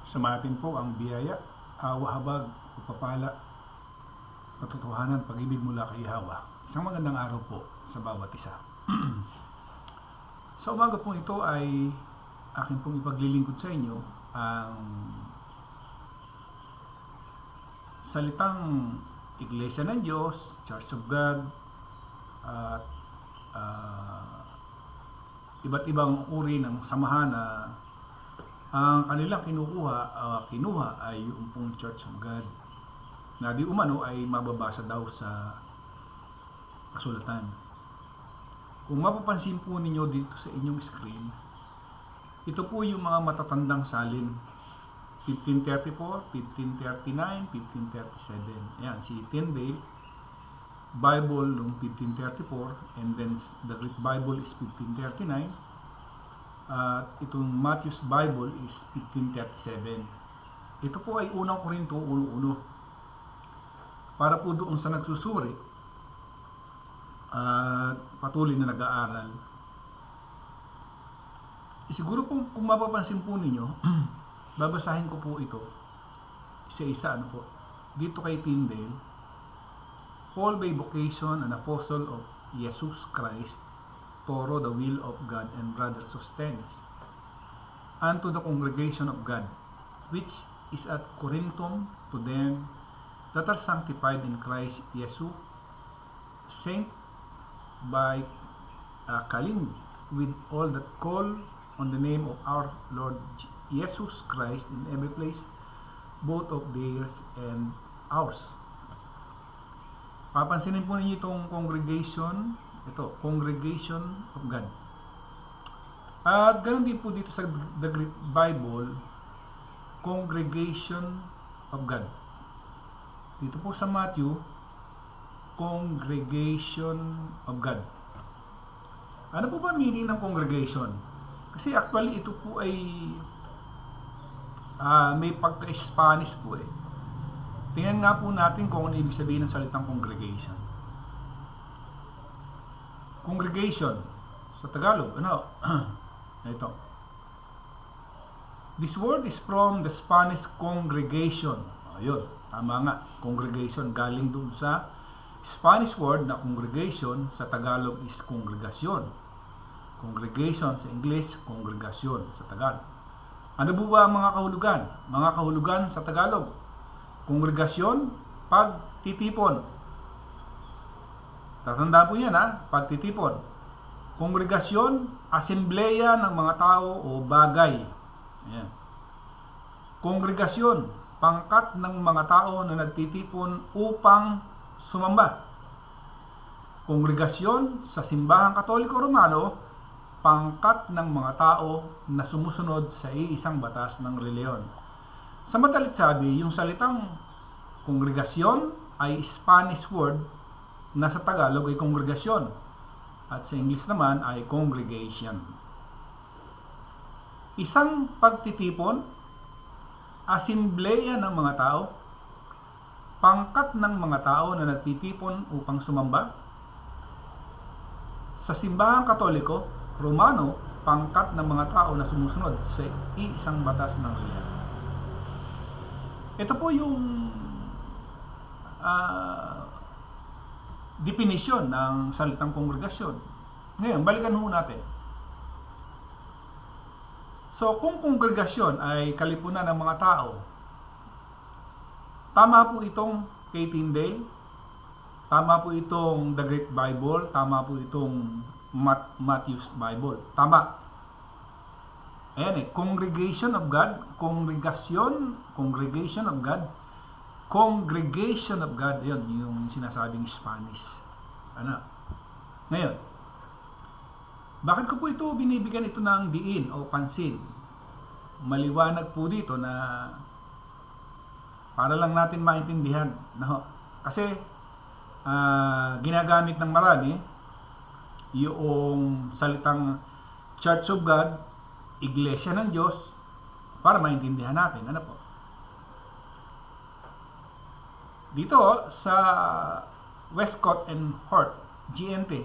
Sumatin po ang biyaya, awa, habag, pagpapala, katotohanan, pag-ibig mula kay YAHAWAH. Isang magandang araw po sa bawat isa. Sa umaga po ito ay akin pong ipaglilingkod sa inyo ang salitang Iglesia ng Diyos, Church of God, at iba't ibang uri ng samahan na ang kanilang kinuha ay yung pong Church of God na di umano ay mababasa daw sa kasulatan. Kung mapapansin po ninyo dito sa inyong screen, ito po yung mga matatandang salin, 1534, 1539, 1537. Ayan, si Tyndale Bible noong 1534, and then the Greek Bible is 1539. Itong Matthew's Bible is 1537. Ito po ay unang Korinto 1:1. Para po doon sa nagsusuri at patuloy na nag-aaral. Siguro kung mapapansin po ninyo, babasahin ko po ito isa-isa. Dito kay Tyndale, Paul by vocation, an apostle of Jesus Christ, Toro the will of God and brother Sosthenes, unto the congregation of God, which is at Corinthum, to them that are sanctified in Christ Jesus, saint by calling with all that call on the name of our Lord Jesus Christ in every place, both of theirs and ours. Papansinin po ninyo itong congregation, ito, Congregacion of God. At ganoon din po dito sa The Greek Bible, Congregation of God. Dito po sa Matthew, Congregation of God. Ano po ba meaning ng congregation? Kasi actually ito po ay may pagka-Spanish po eh. Tingnan nga po natin kung ano ibig sabihin ng salitang congregation. Congregation sa Tagalog, ano? Ito. This word is from the Spanish congregation. Ayun, tama nga. Congregation galing dun sa Spanish word na congregation, sa Tagalog is congregacion. Congregation sa English, congregacion sa Tagalog. Ano po ba ang mga kahulugan? Mga kahulugan sa Tagalog. Kongregasyon, pagtitipon. Tatandaan po yan pagtitipon. Kongregasyon, asembleya ng mga tao o bagay. Ayan. Kongregasyon, pangkat ng mga tao na nagtitipon upang sumamba. Kongregasyon sa Simbahang Katoliko Romano, pangkat ng mga tao na sumusunod sa iisang batas ng reliyon. Sa madalit sabi, yung salitang kongregasyon ay Spanish word na sa Tagalog ay kongregasyon at sa English naman ay congregation. Isang pagtitipon, asembleya ng mga tao, pangkat ng mga tao na nagtitipon upang sumamba. Sa Simbahang Katoliko Romano, pangkat ng mga tao na sumusunod sa iisang batas ng reliyon. Ito po yung definition ng salitang kongregasyon. Ngayon, balikan ho natin. So, kung kongregasyon ay kalipunan ng mga tao, tama po itong kay Tyndale, tama po itong The Greek Bible, tama po itong Matthew's Bible. Tama. Ayan Congregation of God, Congregation of God, Congregation of God, yun, yung sinasabing Spanish. Ngayon, bakit ko po ito binibigyan ito ng diin o pansin? Maliwanag po dito na para lang natin maintindihan. Kasi ginagamit ng marami yung salitang Church of God, Iglesia ng Diyos, para maintindihan natin. Dito sa Westcott and Hort, GNT,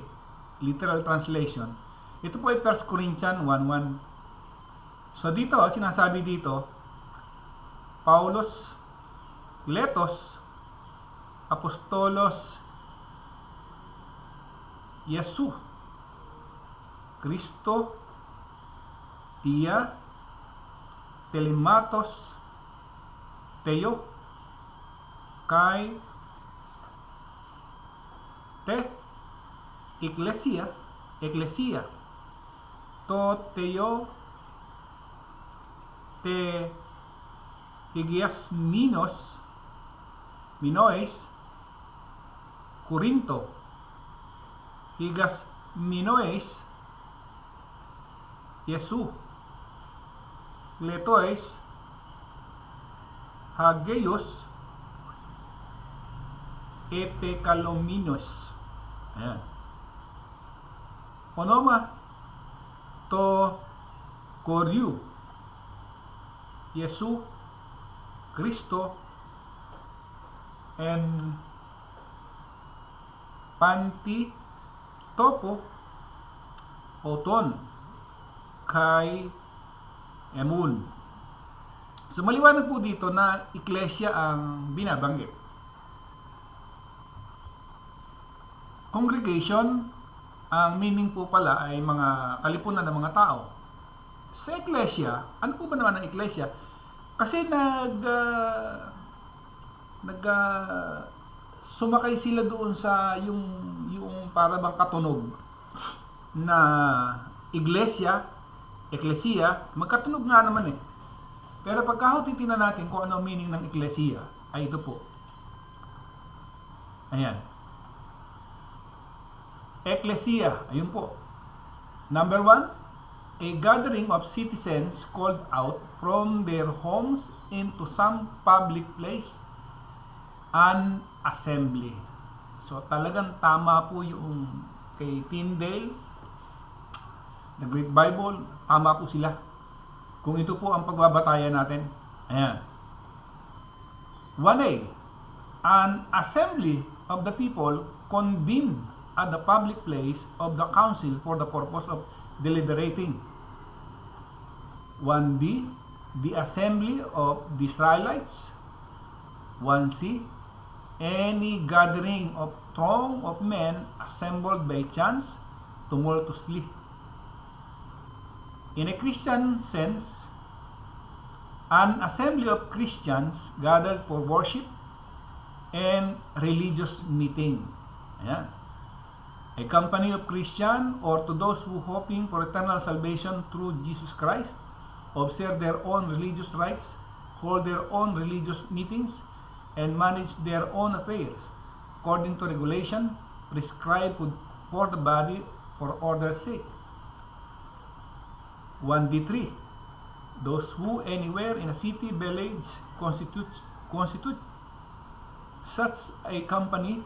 literal translation, ito po ay 1 Corinthians 1:1. So dito, sinasabi dito, Paulos, Letos, Apostolos, Yesu, Kristo, Tia, Telematos, Teo, Kai, Te, Eklesia, To, Teo, Te, Higias, Minoes, Corinto, Higas, Minoes, Yesu, Letoes, Hageos, Epekalominos. Ayan. Onoma, To, Koryu, Yesu, Kristo, and Panti, Topo, Oton, Kai, Emun. So maliwanag po dito na iglesia ang binabanggit. Congregation, ang meaning po pala ay mga kalipunan ng mga tao. Sa iglesia, ano po ba naman ang iglesia? Kasi sumakay sila doon sa yung para bang katunog na iglesia, magkatunog nga naman eh. Pero pagka titingnan natin kung ano ang meaning ng iglesia, ay ito po. Ayan. Ecclesia, ayun po. Number 1, a gathering of citizens called out from their homes into some public place, an assembly. So talagang tama po yung kay Tyndale, the Great Bible, tama po sila. Kung ito po ang pagbabatayan natin. Ayan. 1a, an assembly of the people convened at the public place of the council for the purpose of deliberating. 1b, the assembly of the Israelites. 1c, any gathering of throng of men assembled by chance tumultuously. In a Christian sense, an assembly of Christians gathered for worship and religious meeting. Ayan. A company of Christian, or to those who hoping for eternal salvation through Jesus Christ, observe their own religious rites, hold their own religious meetings, and manage their own affairs according to regulation prescribed for the body for order's sake. 1b3, those who anywhere in a city, village constitute such a company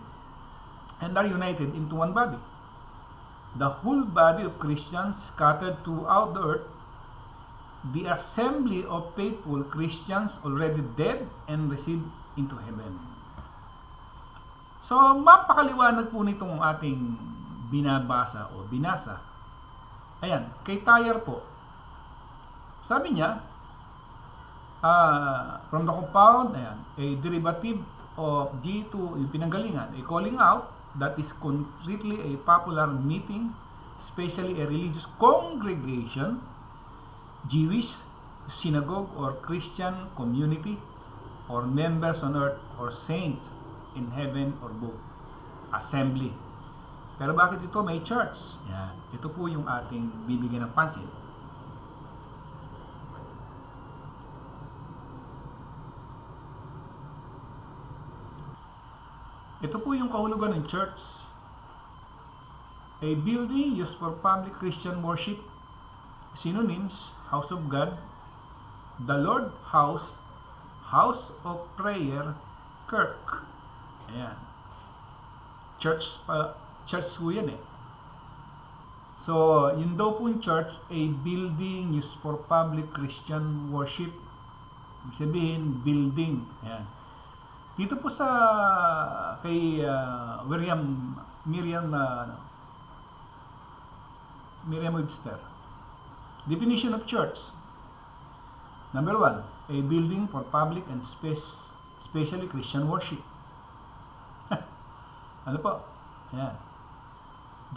and are united into one body. The whole body of Christians scattered throughout the earth, the assembly of faithful Christians already dead and received into heaven. So, mapakaliwanag po nitong ating binabasa o binasa. Ayan, kay Tyre po. Sabi niya, from the compound, ayan, a derivative of G2, yung pinanggalingan, a calling out, that is concretely a popular meeting, especially a religious congregation, Jewish synagogue or Christian community, or members on earth, or saints in heaven or both. Assembly. Pero bakit ito may church? Yan. Ito po yung ating bibigyan ng pansin. Ito po yung kahulugan ng church. A building used for public Christian worship. Synonyms: house of God, the Lord house, house of prayer, kirk. Ayan. Church po yan eh. So, yun daw po yung church, a building used for public Christian worship. Ibig sabihin, building. Ayan. Dito po sa kay Merriam-Webster, definition of church. Number 1, a building for public and especially Christian worship. Ano po? Ayan.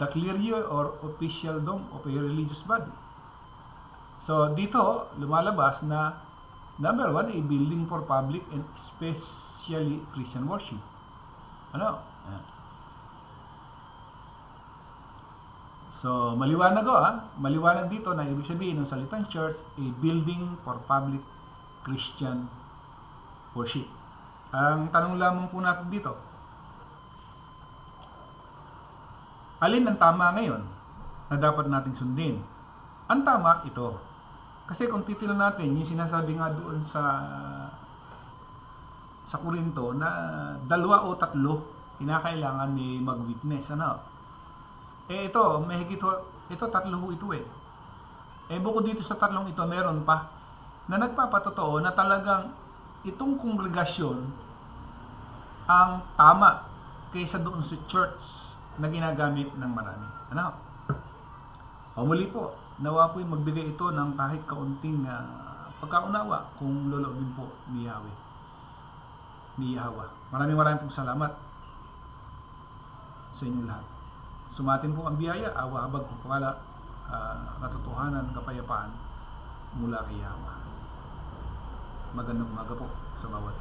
The clerery or official dome of a religious body. So, dito, lumalabas na number 1, a building for public and especially Christian worship. Ano? Ayan. So, maliwanag maliwanag dito na ibig sabihin ng salitang church, a building for public Christian worship. Ang tanong lamang po natin dito, alin ang tama ngayon na dapat nating sundin? Ang tama ito. Kasi kung titignan natin, yung sinasabi nga doon sa Korinto na 2 o 3 kinakailangan ni mag-witness. Ano? Ito, mahigit ito 3 ito eh. Bukod dito sa 3 ito, meron pa na nagpapatotoo na talagang itong kongregasyon ang tama kaysa doon sa church na ginagamit ng marami. Ano? O muli po, nawa po'y magbigay ito ng kahit kaunting pagkaunawa kung loloobin po ni Yahweh, ni YAHAWAH. Maraming pong salamat sa inyo lahat. Sumatin po ang biyaya, awa, habag, pagpapala, katotohanan, kapayapaan mula kay YAHAWAH. Magandang umaga po sa bawat